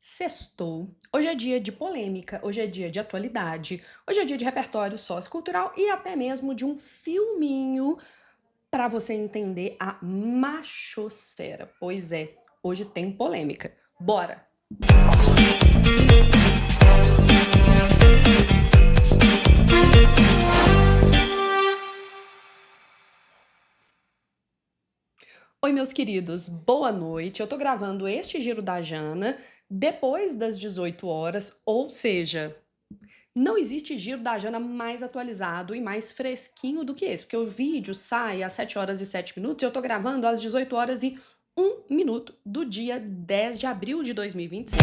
Sextou. Hoje é dia de polêmica, hoje é dia de atualidade, hoje é dia de repertório sociocultural e até mesmo de um filminho para você entender a machosfera. Pois é, hoje tem polêmica. Bora! Oi, meus queridos, boa noite. Eu tô gravando este Giro da Jana depois das 18 horas, ou seja, não existe Giro da Jana mais atualizado e mais fresquinho do que esse, porque o vídeo sai às 7 horas e 7 minutos e eu tô gravando às 18 horas e 1 minuto do dia 10 de abril de 2026.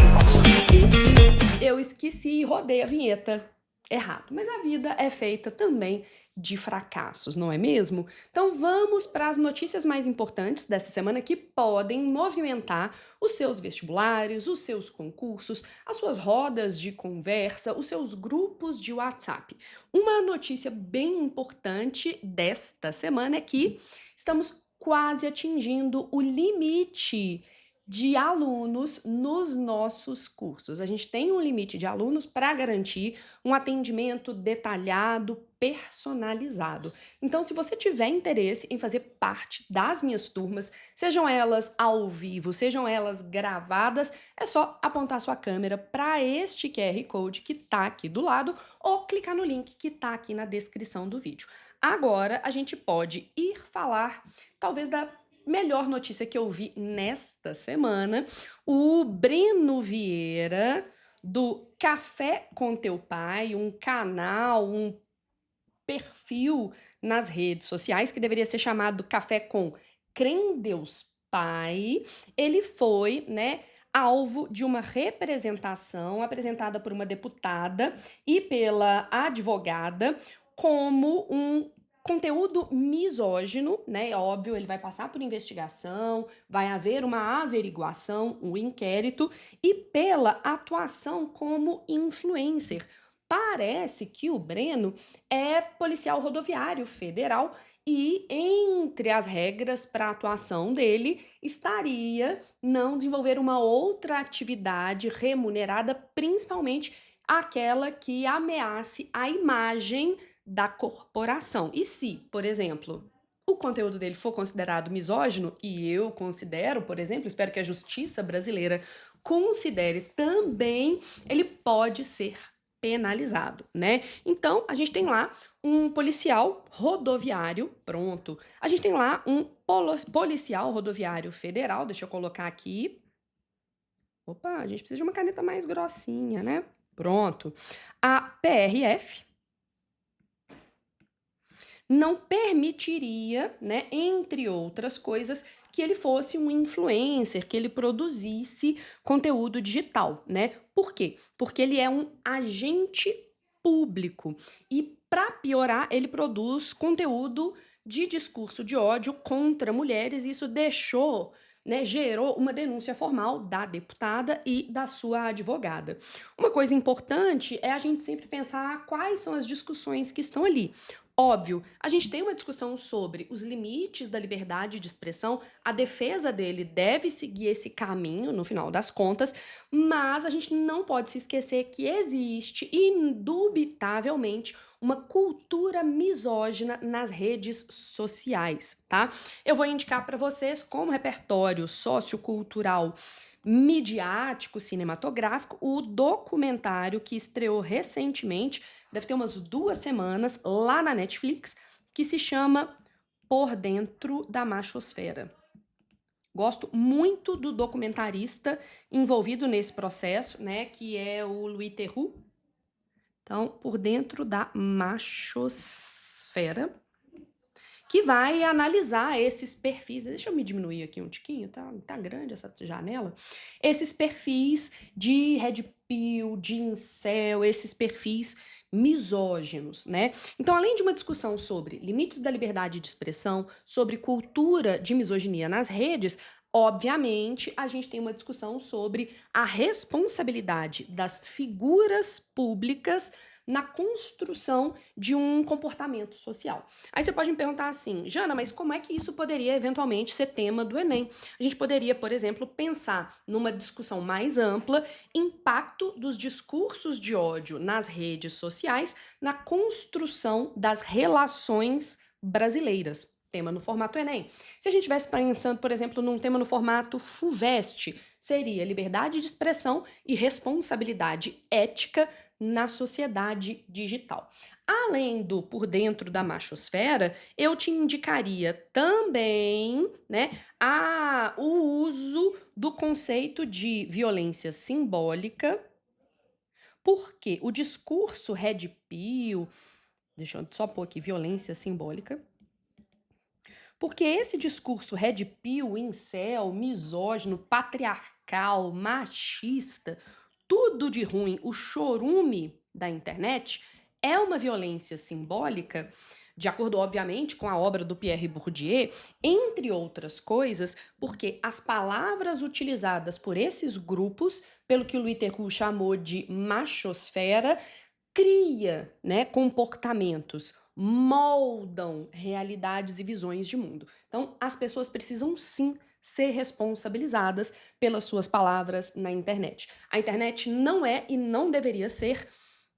E eu esqueci e rodei a vinheta errado, mas a vida é feita também de fracassos, não é mesmo? Então vamos para as notícias mais importantes dessa semana que podem movimentar os seus vestibulares, os seus concursos, as suas rodas de conversa, os seus grupos de WhatsApp. Uma notícia bem importante desta semana é que estamos quase atingindo o limite de alunos nos nossos cursos. A gente tem um limite de alunos para garantir um atendimento detalhado, personalizado. Então, se você tiver interesse em fazer parte das minhas turmas, sejam elas ao vivo, sejam elas gravadas, é só apontar sua câmera para este QR Code que está aqui do lado ou clicar no link que está aqui na descrição do vídeo. Agora, a gente pode ir falar, talvez, da melhor notícia que eu vi nesta semana. O Breno Vieira, do Café com Teu Pai, um canal, um perfil nas redes sociais que deveria ser chamado Café com Crendeus Pai, ele foi, alvo de uma representação apresentada por uma deputada e pela advogada como um conteúdo misógino, né? É óbvio, ele vai passar por investigação, vai haver uma averiguação, um inquérito, e pela atuação como influencer. Parece que o Breno é policial rodoviário federal e entre as regras para a atuação dele estaria não desenvolver uma outra atividade remunerada, principalmente aquela que ameace a imagem da corporação. E se, por exemplo, o conteúdo dele for considerado misógino, e eu considero, por exemplo, espero que a justiça brasileira considere também, ele pode ser penalizado, né? Então, a gente tem lá um policial rodoviário, pronto. A gente tem lá um policial rodoviário federal, deixa eu colocar aqui. Opa, a gente precisa de uma caneta mais grossinha, né? Pronto. A PRF não permitiria, né, entre outras coisas, que ele fosse um influencer, que ele produzisse conteúdo digital, né? Por quê? Porque ele é um agente público e, para piorar, ele produz conteúdo de discurso de ódio contra mulheres e isso deixou, né, gerou uma denúncia formal da deputada e da sua advogada. Uma coisa importante é a gente sempre pensar quais são as discussões que estão ali. Óbvio, a gente tem uma discussão sobre os limites da liberdade de expressão, a defesa dele deve seguir esse caminho, no final das contas, mas a gente não pode se esquecer que existe, indubitavelmente, uma cultura misógina nas redes sociais, tá? Eu vou indicar para vocês, como repertório sociocultural midiático, cinematográfico, o documentário que estreou recentemente, deve ter umas 2 semanas, lá na Netflix, que se chama Por Dentro da Machosfera. Gosto muito do documentarista envolvido nesse processo, né, que é o Louis Theroux. Então, Por Dentro da Machosfera, que vai analisar esses perfis. Deixa eu me diminuir aqui um tiquinho, tá grande essa janela. Esses perfis de red pill, de incel, esses perfis misóginos, né? Então, além de uma discussão sobre limites da liberdade de expressão, sobre cultura de misoginia nas redes, obviamente, a gente tem uma discussão sobre a responsabilidade das figuras públicas na construção de um comportamento social. Aí você pode me perguntar assim, Jana, mas como é que isso poderia eventualmente ser tema do Enem? A gente poderia, por exemplo, pensar numa discussão mais ampla, impacto dos discursos de ódio nas redes sociais na construção das relações brasileiras. Tema no formato Enem. Se a gente estivesse pensando, por exemplo, num tema no formato FUVEST, seria liberdade de expressão e responsabilidade ética na sociedade digital. Além do por dentro da machosfera, eu te indicaria também, né, o uso do conceito de violência simbólica, porque o discurso Red Pill, deixa eu só pôr aqui, violência simbólica, porque esse discurso Red Pill, incel, misógino, patriarcal, machista, tudo de ruim, o chorume da internet, é uma violência simbólica, de acordo, obviamente, com a obra do Pierre Bourdieu, entre outras coisas, porque as palavras utilizadas por esses grupos, pelo que o Louis Theroux chamou de machosfera, cria, né, comportamentos, moldam realidades e visões de mundo. Então, as pessoas precisam sim ser responsabilizadas pelas suas palavras na internet. A internet não é e não deveria ser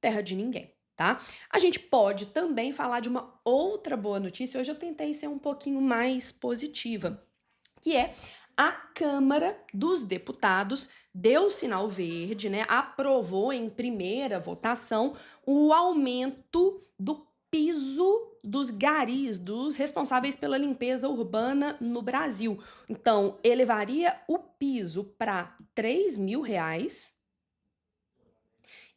terra de ninguém, tá? A gente pode também falar de uma outra boa notícia. Hoje eu tentei ser um pouquinho mais positiva, que é a Câmara dos Deputados deu sinal verde, né? Aprovou em primeira votação o aumento do piso dos garis, dos responsáveis pela limpeza urbana no Brasil. Então, elevaria o piso para R$ 3.000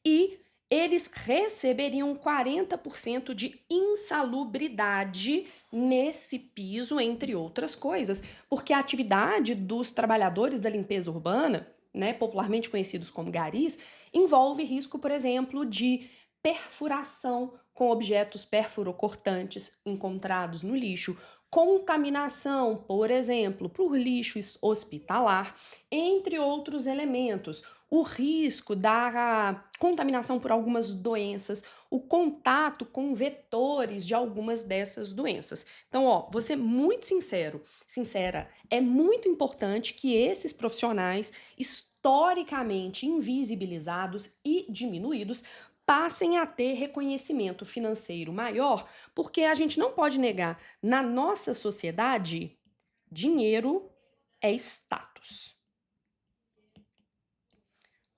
e eles receberiam 40% de insalubridade nesse piso, entre outras coisas, porque a atividade dos trabalhadores da limpeza urbana, né, popularmente conhecidos como garis, envolve risco, por exemplo, de perfuração com objetos perfurocortantes encontrados no lixo, contaminação, por exemplo, por lixo hospitalar, entre outros elementos, o risco da contaminação por algumas doenças, o contato com vetores de algumas dessas doenças. Então, ó, vou ser muito sincera, é muito importante que esses profissionais historicamente invisibilizados e diminuídos passem a ter reconhecimento financeiro maior, porque a gente não pode negar, na nossa sociedade, dinheiro é status.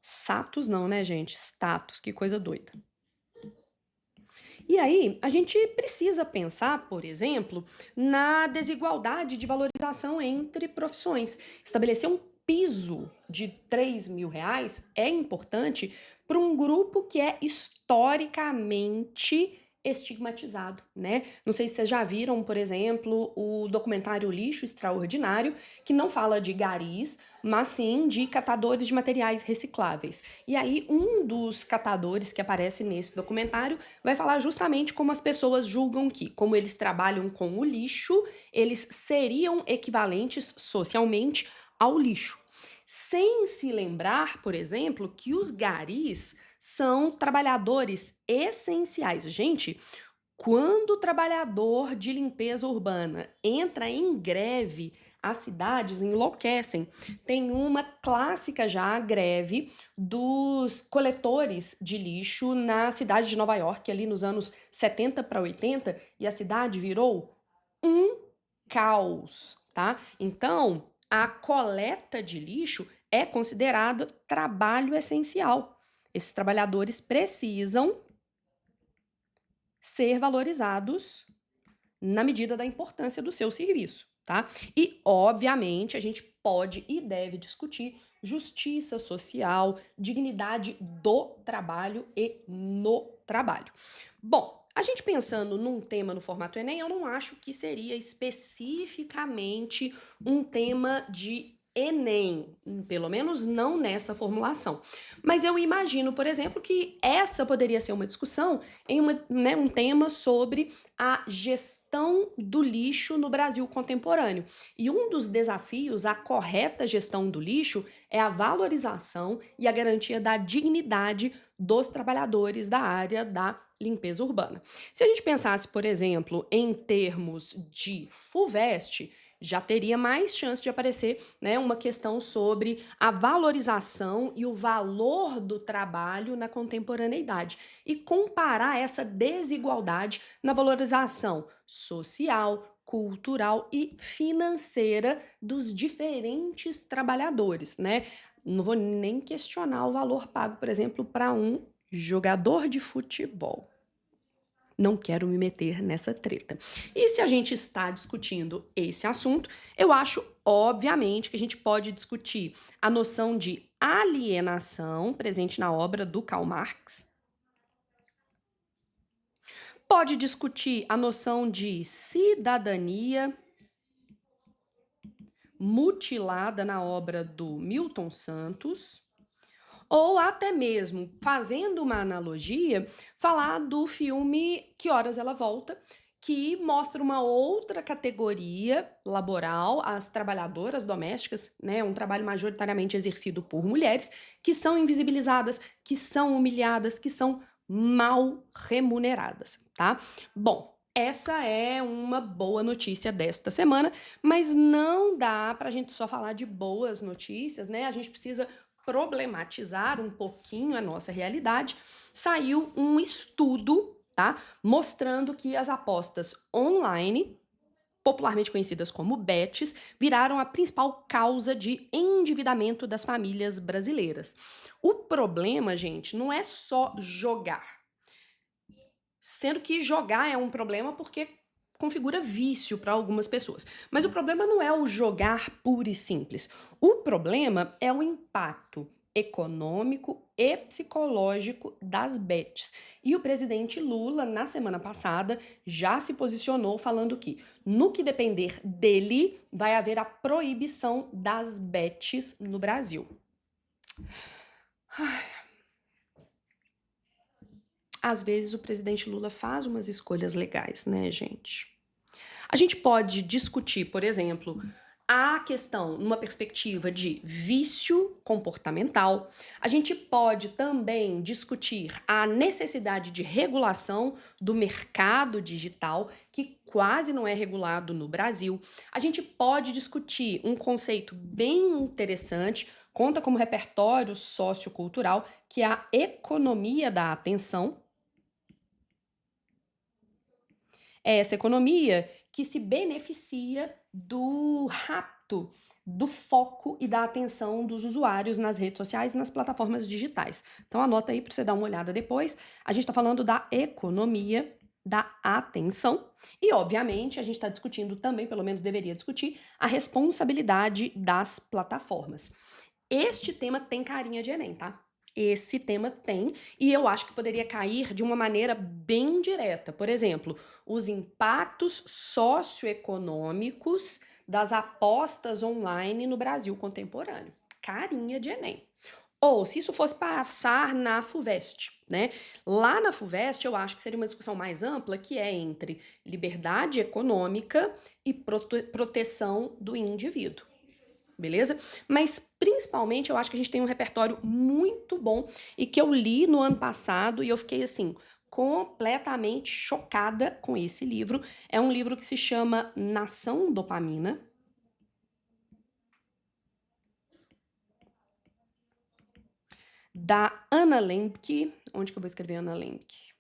Status não, né, gente? Status, que coisa doida. E aí, a gente precisa pensar, por exemplo, na desigualdade de valorização entre profissões. Estabelecer um piso de R$ 3.000 é importante para um grupo que é historicamente estigmatizado, né? Não sei se vocês já viram, por exemplo, o documentário Lixo Extraordinário, que não fala de garis, mas sim de catadores de materiais recicláveis. E aí, um dos catadores que aparece nesse documentário vai falar justamente como as pessoas julgam que, como eles trabalham com o lixo, eles seriam equivalentes socialmente ao lixo. Sem se lembrar, por exemplo, que os garis são trabalhadores essenciais. Gente, quando o trabalhador de limpeza urbana entra em greve, as cidades enlouquecem. Tem uma clássica já greve dos coletores de lixo na cidade de Nova York, ali nos anos 70 para 80, e a cidade virou um caos, tá? Então, a coleta de lixo é considerado trabalho essencial. Esses trabalhadores precisam ser valorizados na medida da importância do seu serviço, tá? E, obviamente, a gente pode e deve discutir justiça social, dignidade do trabalho e no trabalho. Bom, a gente pensando num tema no formato Enem, eu não acho que seria especificamente um tema de Enem, pelo menos não nessa formulação. Mas eu imagino, por exemplo, que essa poderia ser uma discussão em um tema sobre a gestão do lixo no Brasil contemporâneo. E um dos desafios à correta gestão do lixo é a valorização e a garantia da dignidade dos trabalhadores da área da limpeza urbana. Se a gente pensasse, por exemplo, em termos de FUVEST, já teria mais chance de aparecer, né, uma questão sobre a valorização e o valor do trabalho na contemporaneidade e comparar essa desigualdade na valorização social, cultural e financeira dos diferentes trabalhadores, né? Não vou nem questionar o valor pago, por exemplo, para um jogador de futebol. Não quero me meter nessa treta. E se a gente está discutindo esse assunto, eu acho, obviamente, que a gente pode discutir a noção de alienação presente na obra do Karl Marx, pode discutir a noção de cidadania mutilada na obra do Milton Santos, ou até mesmo, fazendo uma analogia, falar do filme Que Horas Ela Volta, que mostra uma outra categoria laboral, as trabalhadoras domésticas, né, um trabalho majoritariamente exercido por mulheres, que são invisibilizadas, que são humilhadas, que são mal remuneradas, tá? Bom, essa é uma boa notícia desta semana, mas não dá pra gente só falar de boas notícias, né? A gente precisa problematizar um pouquinho a nossa realidade. Saiu um estudo, tá, mostrando que as apostas online, popularmente conhecidas como bets, viraram a principal causa de endividamento das famílias brasileiras. O problema, gente, não é só jogar. Sendo que jogar é um problema porque configura vício para algumas pessoas. Mas o problema não é o jogar puro e simples. O problema é o impacto econômico e psicológico das bets. E o presidente Lula, na semana passada, já se posicionou falando que, no que depender dele, vai haver a proibição das bets no Brasil. Às vezes o presidente Lula faz umas escolhas legais, né, gente? A gente pode discutir, por exemplo, a questão numa perspectiva de vício comportamental. A gente pode também discutir a necessidade de regulação do mercado digital, que quase não é regulado no Brasil. A gente pode discutir um conceito bem interessante, conta como repertório sociocultural, que é a economia da atenção. É essa economia que se beneficia do rapto, do foco e da atenção dos usuários nas redes sociais e nas plataformas digitais. Então anota aí para você dar uma olhada depois. A gente está falando da economia da atenção e, obviamente, a gente está discutindo também, pelo menos deveria discutir, a responsabilidade das plataformas. Este tema tem carinha de Enem, tá? Esse tema tem, e eu acho que poderia cair de uma maneira bem direta. Por exemplo, os impactos socioeconômicos das apostas online no Brasil contemporâneo. Carinha de Enem. Ou se isso fosse passar na FUVEST, né? Lá na FUVEST eu acho que seria uma discussão mais ampla, que é entre liberdade econômica e proteção do indivíduo. Beleza? Mas principalmente eu acho que a gente tem um repertório muito bom e que eu li no ano passado e eu fiquei assim completamente chocada com esse livro. É um livro que se chama Nação Dopamina. Da Anna Lembke. Onde que eu vou escrever Anna Lembke?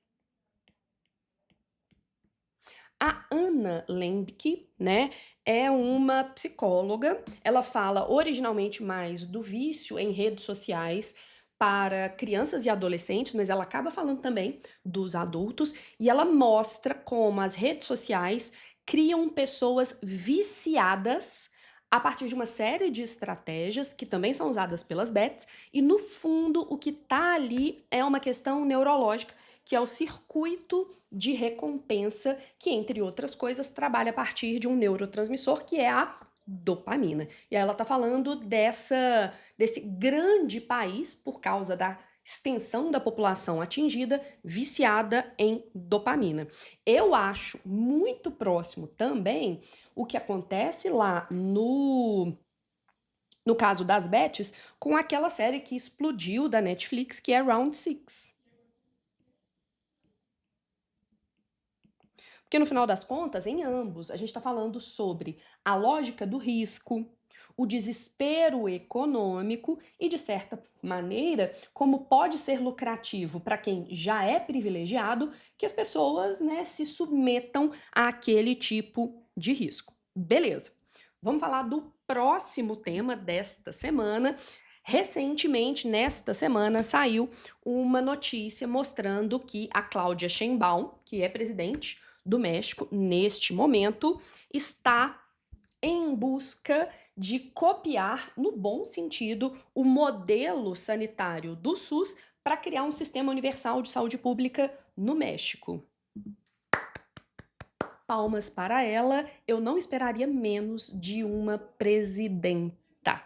A Anna Lembke, né, é uma psicóloga. Ela fala originalmente mais do vício em redes sociais para crianças e adolescentes, mas ela acaba falando também dos adultos e ela mostra como as redes sociais criam pessoas viciadas a partir de uma série de estratégias que também são usadas pelas bets e no fundo o que tá ali é uma questão neurológica, que é o circuito de recompensa, que, entre outras coisas, trabalha a partir de um neurotransmissor, que é a dopamina. E aí ela tá falando desse grande país, por causa da extensão da população atingida, viciada em dopamina. Eu acho muito próximo também o que acontece lá no caso das bets, com aquela série que explodiu da Netflix, que é Round Six. Porque no final das contas, em ambos, a gente está falando sobre a lógica do risco, o desespero econômico e, de certa maneira, como pode ser lucrativo para quem já é privilegiado que as pessoas, né, se submetam àquele tipo de risco. Beleza. Vamos falar do próximo tema desta semana. Recentemente, nesta semana, saiu uma notícia mostrando que a Cláudia Sheinbaum, que é presidente do México, neste momento, está em busca de copiar, no bom sentido, o modelo sanitário do SUS para criar um sistema universal de saúde pública no México. Palmas para ela, eu não esperaria menos de uma presidenta.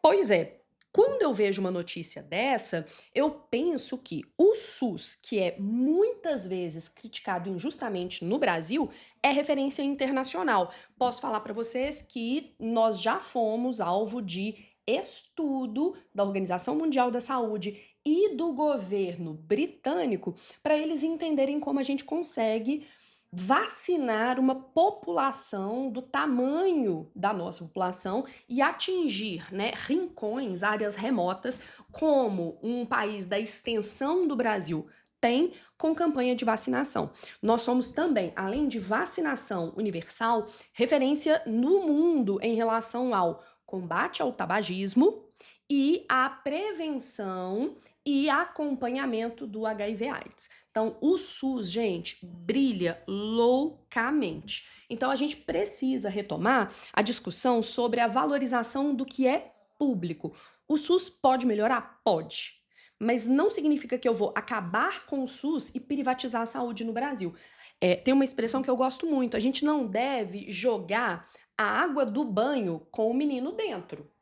Pois é, quando eu vejo uma notícia dessa, eu penso que o SUS, que é muitas vezes criticado injustamente no Brasil, é referência internacional. Posso falar para vocês que nós já fomos alvo de estudo da Organização Mundial da Saúde e do governo britânico para eles entenderem como a gente consegue vacinar uma população do tamanho da nossa população e atingir, né, rincões, áreas remotas, como um país da extensão do Brasil tem com campanha de vacinação. Nós somos também, além de vacinação universal, referência no mundo em relação ao combate ao tabagismo e à prevenção e acompanhamento do HIV/AIDS. Então, o SUS, gente, brilha loucamente. Então, a gente precisa retomar a discussão sobre a valorização do que é público. O SUS pode melhorar? Pode. Mas não significa que eu vou acabar com o SUS e privatizar a saúde no Brasil. Tem uma expressão que eu gosto muito: a gente não deve jogar a água do banho com o menino dentro.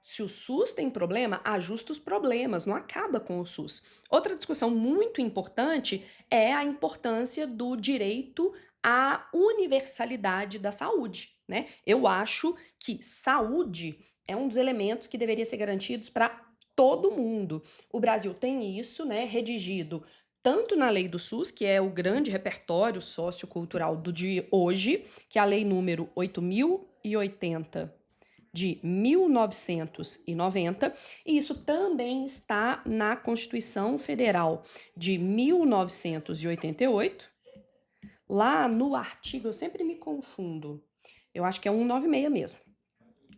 Se o SUS tem problema, ajusta os problemas, não acaba com o SUS. Outra discussão muito importante é a importância do direito à universalidade da saúde, né? Eu acho que saúde é um dos elementos que deveria ser garantidos para todo mundo. O Brasil tem isso, né, redigido tanto na lei do SUS, que é o grande repertório sociocultural do de hoje, que é a lei número 8.080 de 1990, e isso também está na Constituição Federal de 1988, lá no artigo, eu sempre me confundo, eu acho que é 196 mesmo,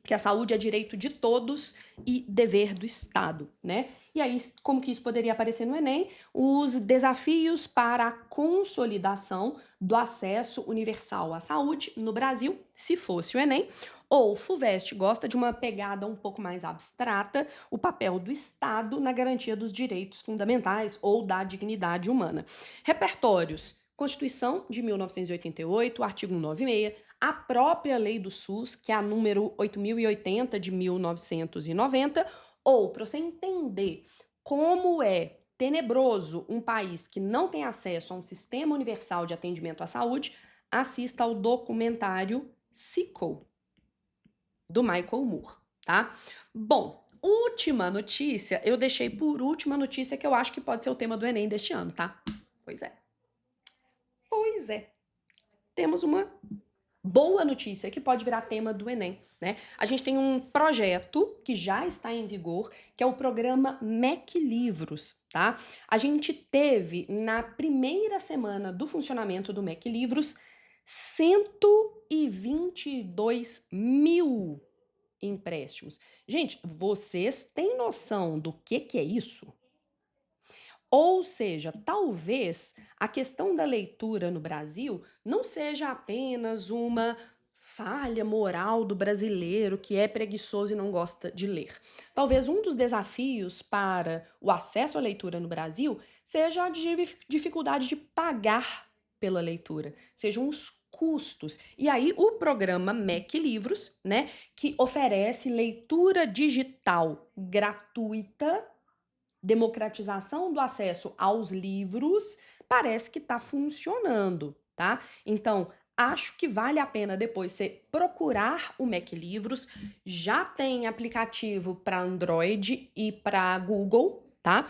que a saúde é direito de todos e dever do Estado, né? E aí, como que isso poderia aparecer no Enem? Os desafios para a consolidação do acesso universal à saúde no Brasil, se fosse o Enem, ou FUVEST gosta de uma pegada um pouco mais abstrata, o papel do Estado na garantia dos direitos fundamentais ou da dignidade humana. Repertórios: Constituição de 1988, artigo 196, a própria lei do SUS, que é a número 8.080 de 1990, ou para você entender como é tenebroso um país que não tem acesso a um sistema universal de atendimento à saúde, assista ao documentário Sicko, do Michael Moore, tá? Bom, última notícia, eu deixei por última notícia que eu acho que pode ser o tema do Enem deste ano, tá? Pois é. Pois é. Temos uma boa notícia que pode virar tema do Enem, né? A gente tem um projeto que já está em vigor, que é o programa MEC Livros, tá? A gente teve, na primeira semana do funcionamento do MEC Livros, 122 mil empréstimos. Gente, vocês têm noção do que é isso? Ou seja, talvez a questão da leitura no Brasil não seja apenas uma falha moral do brasileiro que é preguiçoso e não gosta de ler. Talvez um dos desafios para o acesso à leitura no Brasil seja a dificuldade de pagar pela leitura, sejam os custos. E aí o programa MEC Livros, né, que oferece leitura digital gratuita, democratização do acesso aos livros, parece que está funcionando, tá? Então, acho que vale a pena depois você procurar o Mac Livros. Já tem aplicativo para Android e para Google, tá?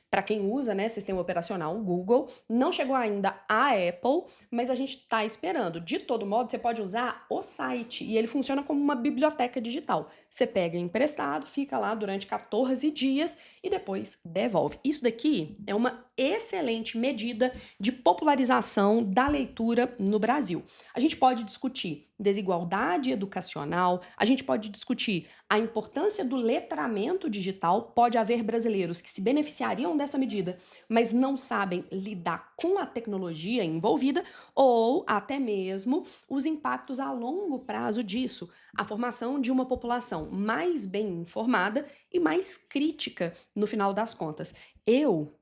Para quem usa, né, sistema operacional Google, não chegou ainda a Apple, mas a gente está esperando. De todo modo, você pode usar o site e ele funciona como uma biblioteca digital. Você pega emprestado, fica lá durante 14 dias e depois devolve. Isso daqui é uma excelente medida de popularização da leitura no Brasil. A gente pode discutir desigualdade educacional, a gente pode discutir a importância do letramento digital. Pode haver brasileiros que se beneficiariam dessa medida, mas não sabem lidar com a tecnologia envolvida, ou até mesmo os impactos a longo prazo disso, a formação de uma população mais bem informada e mais crítica no final das contas. Eu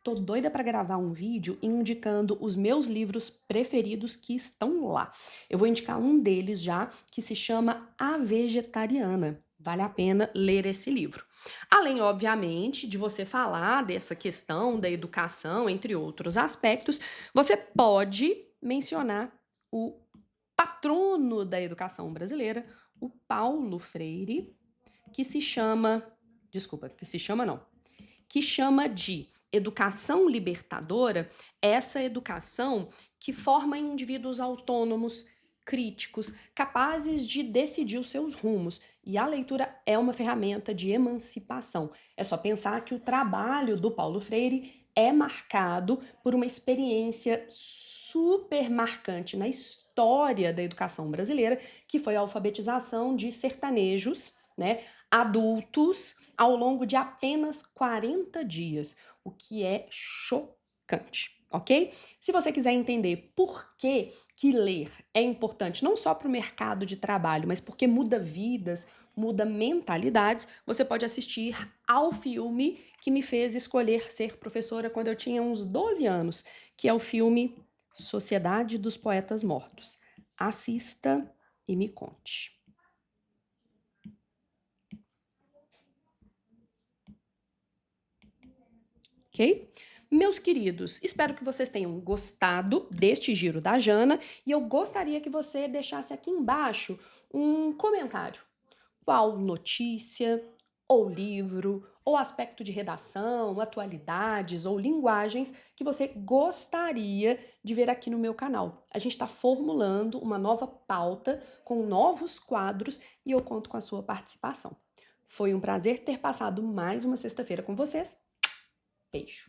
tô doida para gravar um vídeo indicando os meus livros preferidos que estão lá. Eu vou indicar um deles já, que se chama A Vegetariana. Vale a pena ler esse livro. Além, obviamente, de você falar dessa questão da educação, entre outros aspectos, você pode mencionar o patrono da educação brasileira, o Paulo Freire, que se chama, desculpa, que se chama não, que chama de educação libertadora essa educação que forma indivíduos autônomos, críticos, capazes de decidir os seus rumos. E a leitura é uma ferramenta de emancipação. É só pensar que o trabalho do Paulo Freire é marcado por uma experiência super marcante na história da educação brasileira, que foi a alfabetização de sertanejos, né, adultos, ao longo de apenas 40 dias, o que é chocante, ok? Se você quiser entender por que ler é importante não só para o mercado de trabalho, mas porque muda vidas, muda mentalidades, você pode assistir ao filme que me fez escolher ser professora quando eu tinha uns 12 anos, que é o filme Sociedade dos Poetas Mortos. Assista e me conte. Ok? Meus queridos, espero que vocês tenham gostado deste giro da Jana e eu gostaria que você deixasse aqui embaixo um comentário. Qual notícia, ou livro, ou aspecto de redação, atualidades ou linguagens que você gostaria de ver aqui no meu canal. A gente está formulando uma nova pauta com novos quadros e eu conto com a sua participação. Foi um prazer ter passado mais uma sexta-feira com vocês. Beijo!